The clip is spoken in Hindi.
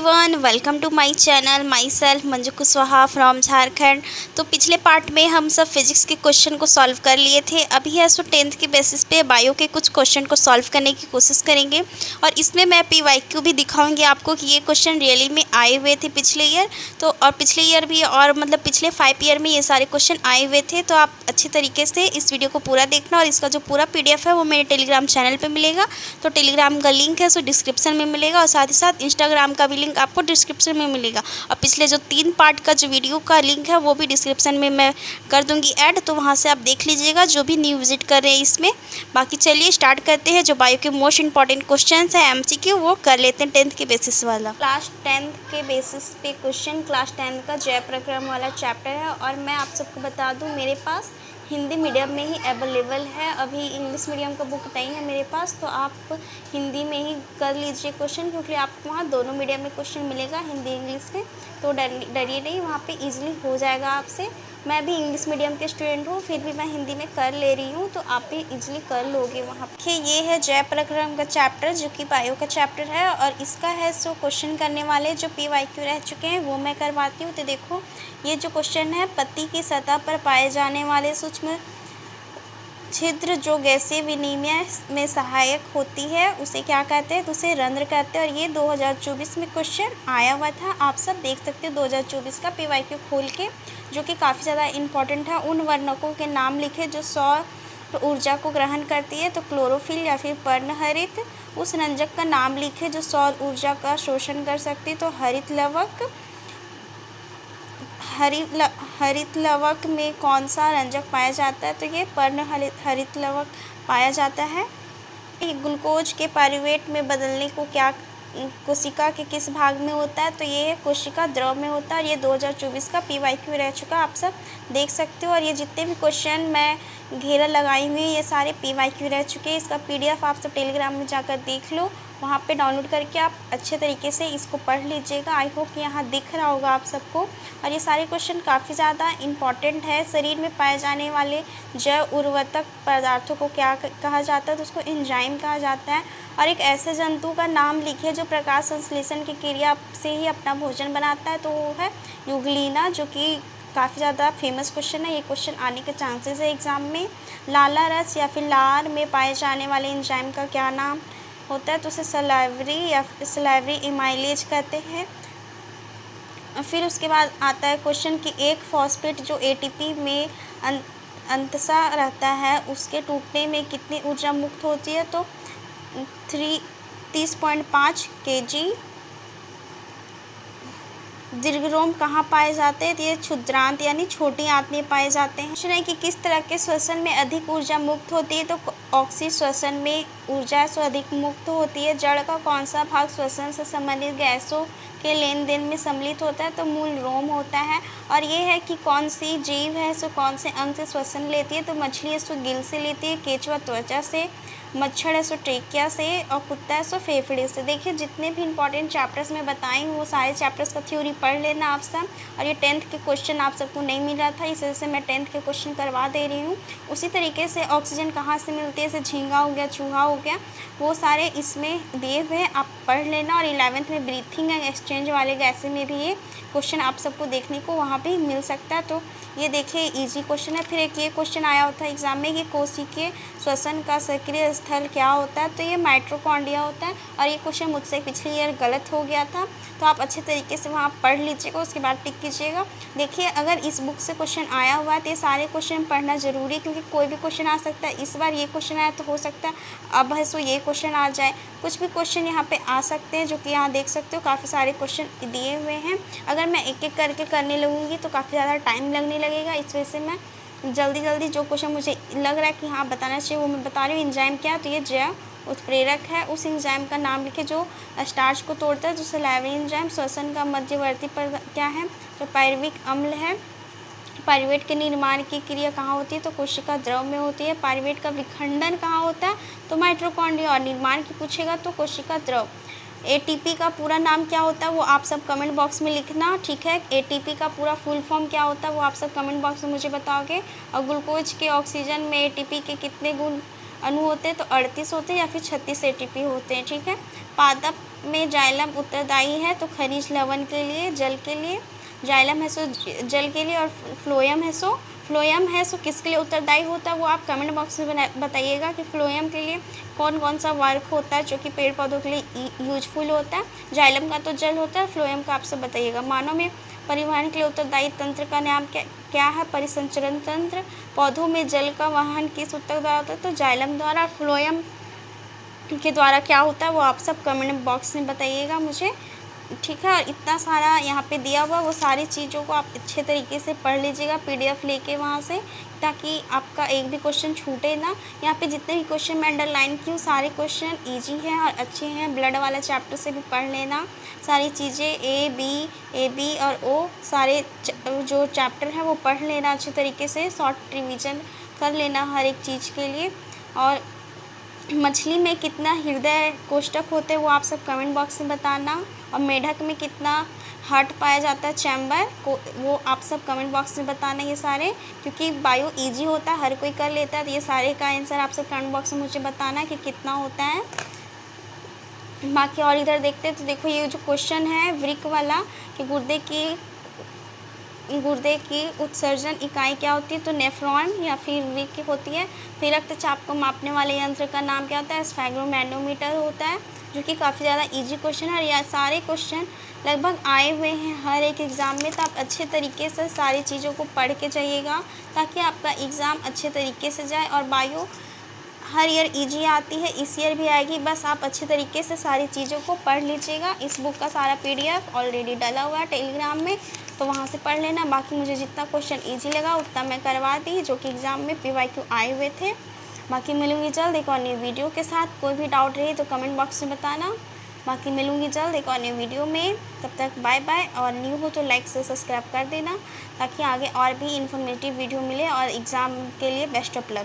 Everyone, welcome to my channel. Myself Manju Kushwaha from Jharkhand. तो पिछले पार्ट में हम सब फिजिक्स के क्वेश्चन को सॉल्व कर लिए थे। अभी है सो 10th के बेसिस पे बायो के कुछ क्वेश्चन को सॉल्व करने की कोशिश करेंगे और इसमें मैं PYQ भी दिखाऊंगी आपको कि ये क्वेश्चन रियली में आए हुए थे पिछले ईयर। तो और पिछले ईयर भी और मतलब पिछले 5 ईयर में ये सारे क्वेश्चन आए हुए थे। तो आप अच्छी तरीके से इस वीडियो को पूरा देखना और इसका जो पूरा PDF है वो मेरे टेलीग्राम चैनल पर मिलेगा। तो टेलीग्राम का लिंक है सो डिस्क्रिप्शन में मिलेगा और साथ ही साथ इंस्टाग्राम का भी लिंक आपको डिस्क्रिप्शन में मिलेगा। और पिछले जो 3 पार्ट का जो वीडियो का लिंक है वो भी डिस्क्रिप्शन में मैं कर दूंगी ऐड, तो वहाँ से आप देख लीजिएगा जो भी न्यू विजिट कर रहे हैं इसमें। बाकी चलिए स्टार्ट करते हैं। जो बायो के मोस्ट इंपॉर्टेंट क्वेश्चन है MCQ वो कर लेते हैं 10th के बेसिस वाला। क्लास 10th के बेसिस पे क्वेश्चन क्लास 10th का जय प्रक्रम वाला चैप्टर है और मैं आप सबको बता दूँ मेरे पास हिंदी मीडियम में ही अवेलेबल है। अभी इंग्लिश मीडियम का बुक नहीं है मेरे पास, तो आप हिंदी में ही कर लीजिए क्वेश्चन, क्योंकि आपको वहाँ दोनों मीडियम में क्वेश्चन मिलेगा, हिंदी इंग्लिश में। तो डरिए नहीं, वहाँ पे इजीली हो जाएगा आपसे। मैं भी इंग्लिश मीडियम के स्टूडेंट हूँ, फिर भी मैं हिंदी में कर ले रही हूँ, तो आप भी इजीली कर लोगे वहाँ पे। ये है जय प्रक्रम का चैप्टर जो कि बायो का चैप्टर है और इसका है सो क्वेश्चन करने वाले जो PYQ रह चुके हैं वो मैं करवाती हूँ। तो देखो ये जो क्वेश्चन है, पत्ती की सतह पर पाए जाने वाले सूक्ष्म छिद्र जो गैसीय विनिमय में सहायक होती है उसे क्या कहते हैं? तो उसे रंध्र कहते हैं। और ये 2024 में क्वेश्चन आया हुआ था, आप सब देख सकते हो 2024 का PYQ खोल के, जो कि काफ़ी ज़्यादा इंपॉर्टेंट है। उन वर्णकों के नाम लिखे जो सौर ऊर्जा को ग्रहण करती है, तो क्लोरोफिल या फिर पर्णहरित। उस रंजक का नाम लिखे जो सौर ऊर्जा का शोषण कर सकती है, तो हरित लवक। हरित लवक में कौन सा रंजक पाया जाता है? तो ये पर्ण हरित लवक पाया जाता है। ग्लूकोज के पाइरूवेट में बदलने को क्या कोशिका के किस भाग में होता है? तो ये कोशिका द्रव में होता है। और ये 2024 का PYQ रह चुका, आप सब देख सकते हो। और ये जितने भी क्वेश्चन मैं घेरा लगाई हुई ये सारे PYQ रह चुके हैं। इसका PDF आप सब टेलीग्राम में जाकर देख लो, वहाँ पे डाउनलोड करके आप अच्छे तरीके से इसको पढ़ लीजिएगा। आई होप कि यहाँ दिख रहा होगा आप सबको। और ये सारे क्वेश्चन काफ़ी ज़्यादा इम्पॉर्टेंट है। शरीर में पाए जाने वाले जैव उर्वरक पदार्थों को क्या कहा जाता है? तो उसको एंजाइम कहा जाता है। और एक ऐसे जंतु का नाम लिखिए जो प्रकाश संश्लेषण की क्रिया से ही अपना भोजन बनाता है, तो वो है यूग्लिना, जो कि काफ़ी ज़्यादा फेमस क्वेश्चन है। ये क्वेश्चन आने के चांसेस है एग्ज़ाम में। लाला रस या फिर लार में पाए जाने वाले एंजाइम का क्या नाम होता है? तो उसे सलाइवरी या सलाइवरी इमाइलेज कहते हैं। फिर उसके बाद आता है क्वेश्चन कि एक फॉस्फेट जो ATP में अंतसा रहता है उसके टूटने में कितनी ऊर्जा मुक्त होती है? तो 30.5 kg। दीर्घरोम कहाँ पाए जाते हैं? तो ये क्षुद्रांत यानी छोटी आंत में पाए जाते हैं। प्रश्न है कि किस तरह के श्वसन में अधिक ऊर्जा मुक्त होती है? तो ऑक्सी श्वसन में ऊर्जा से अधिक मुक्त होती है। जड़ का कौन सा भाग श्वसन से संबंधित गैसों के लेन देन में सम्मिलित होता है? तो मूल रोम होता है। और ये है कि कौन सी जीव है सो कौन से अंग से श्वसन लेती है? तो मछली है सो गिल से लेती है, केचुआ त्वचा से, मच्छर है सो ट्रेकिया से और कुत्ता है सो फेफड़े से। देखिए जितने भी इंपॉर्टेंट चैप्टर्स मैं बताई हूँ वो सारे चैप्टर्स का थ्योरी पढ़ लेना आप सब। और ये 10th के क्वेश्चन आप सबको नहीं मिल रहा था, इस वजह से मैं 10th के क्वेश्चन करवा दे रही हूँ। उसी तरीके से ऑक्सीजन कहाँ से मिलती है, जैसे झींगा हो गया, चूहा हो गया, वो सारे इसमें दिए हुए हैं, आप पढ़ लेना। और 11th में ब्रीथिंग एंड एक्सचेंज वाले गैसें में भी ये क्वेश्चन आप सबको देखने को वहाँ पे मिल सकता है। तो ये देखिए इजी क्वेश्चन है। फिर एक ये क्वेश्चन आया होता है एग्जाम में कि कोशिकीय श्वसन का सक्रिय स्थल क्या होता है? तो ये माइटोकॉन्ड्रिया होता है। और ये क्वेश्चन मुझसे पिछले ईयर गलत हो गया था, तो आप अच्छे तरीके से वहाँ पढ़ लीजिएगा, उसके बाद टिक कीजिएगा। देखिए अगर इस बुक से क्वेश्चन आया हुआ है तो ये सारे क्वेश्चन पढ़ना ज़रूरी है, क्योंकि कोई भी क्वेश्चन आ सकता है। इस बार ये क्वेश्चन आया तो हो सकता है अब है सो ये क्वेश्चन आ जाए, कुछ भी क्वेश्चन यहाँ पे आ सकते हैं, जो कि यहाँ देख सकते हो काफ़ी सारे क्वेश्चन दिए हुए हैं। अगर मैं एक एक करके करने लगूँगी तो काफ़ी ज़्यादा टाइम लगने लगेगा, इस वजह से मैं जल्दी जो क्वेश्चन मुझे लग रहा है कि हाँ बताना चाहिए वो मैं बता रही हूँ। एंजाइम क्या है? तो ये जैव उत्प्रेरक है। उस एंजाइम का नाम लिखे जो स्टार्च को तोड़ता है, जो सलाइवरी एंजाइम। श्वसन का मध्यवर्ती पर क्या है? तो पाइरुविक अम्ल है। पाइरुवेट के निर्माण की क्रिया कहाँ होती है? तो कोशिका द्रव में होती है। पाइरुवेट का विखंडन कहाँ होता है? तो माइटोकॉन्ड्रिया। और निर्माण की पूछेगा तो कोशिका द्रव। ATP का पूरा नाम क्या होता है वो आप सब कमेंट बॉक्स में लिखना, ठीक है। ATP का पूरा फुल फॉर्म क्या होता है वो आप सब कमेंट बॉक्स में मुझे बताओगे। और ग्लूकोज के ऑक्सीजन में ATP के कितने गुण अणु होते हैं? तो 38 होते हैं या फिर 36 ATP होते हैं, ठीक है। पादप में जाइलम उत्तरदायी है? तो खनिज लवण के लिए, जल के लिए। जाइलम है सो जल के लिए और फ्लोएम है सो किसके लिए उत्तरदायी होता है, वो आप कमेंट बॉक्स में बताइएगा कि फ्लोएम के लिए कौन कौन सा वर्क होता है जो कि पेड़ पौधों के लिए यूजफुल होता है। जाइलम का तो जल होता है, फ्लोएम का आप सब बताइएगा। मानव में परिवहन के लिए उत्तरदायी तंत्र का नाम क्या है? परिसंचरण तंत्र। पौधों में जल का वहन किस ऊतक द्वारा होता है? तो जाइलम द्वारा। फ्लोएम के द्वारा क्या होता है वो आप सब कमेंट बॉक्स में बताइएगा मुझे, ठीक है। और इतना सारा यहाँ पे दिया हुआ, वो सारी चीज़ों को आप अच्छे तरीके से पढ़ लीजिएगा PDF लेके वहाँ से, ताकि आपका एक भी क्वेश्चन छूटे ना। यहाँ पे जितने भी क्वेश्चन मैं अंडरलाइन की हूँ सारे क्वेश्चन इजी हैं और अच्छे हैं। ब्लड वाला चैप्टर से भी पढ़ लेना सारी चीज़ें, ए बी और ओ सारे जो चैप्टर है वो पढ़ लेना अच्छे तरीके से, शॉर्ट रिविज़न कर लेना हर एक चीज़ के लिए। और मछली में कितना हृदय कोष्ठक होते हैं वो आप सब कमेंट बॉक्स में बताना। और मेढक में कितना हार्ट पाया जाता है, चैम्बर को, वो आप सब कमेंट बॉक्स में बताना। ये सारे क्योंकि बायो इजी होता है, हर कोई कर लेता है, तो ये सारे का आंसर आप सब कमेंट बॉक्स में मुझे बताना कि कितना होता है। बाकी और इधर देखते हैं तो देखो ये जो क्वेश्चन है वृक्क वाला कि गुर्दे की उत्सर्जन इकाई क्या होती है? तो नेफ्रॉन या फिर वृक्क होती है। फिर रक्तचाप को मापने वाले यंत्र का नाम क्या होता है? स्फेग्मोमैनोमीटर होता है, जो कि काफ़ी ज़्यादा इजी क्वेश्चन है। और यह सारे क्वेश्चन लगभग आए हुए हैं हर एक एग्ज़ाम में, तो आप अच्छे तरीके से सारी चीज़ों को पढ़ के जाइएगा ताकि आपका एग्ज़ाम अच्छे तरीके से जाए। और बायो हर ईयर इजी आती है, इस ईयर भी आएगी, बस आप अच्छे तरीके से सारी चीज़ों को पढ़ लीजिएगा। इस बुक का सारा PDF ऑलरेडी डाला हुआ है टेलीग्राम में, तो वहाँ से पढ़ लेना। बाकी मुझे जितना क्वेश्चन इजी लगा उतना मैं करवा दी, जो कि एग्ज़ाम में PYQ आए हुए थे। बाकी मिलूँगी जल्द एक और नई वीडियो के साथ। कोई भी डाउट रहे तो कमेंट बॉक्स में बताना। बाकी मिलूँगी जल्द एक और नई वीडियो में, तब तक बाय बाय। और न्यू हो तो लाइक से सब्सक्राइब कर देना ताकि आगे और भी इन्फॉर्मेटिव वीडियो मिले। और एग्ज़ाम के लिए बेस्ट ऑफ लक।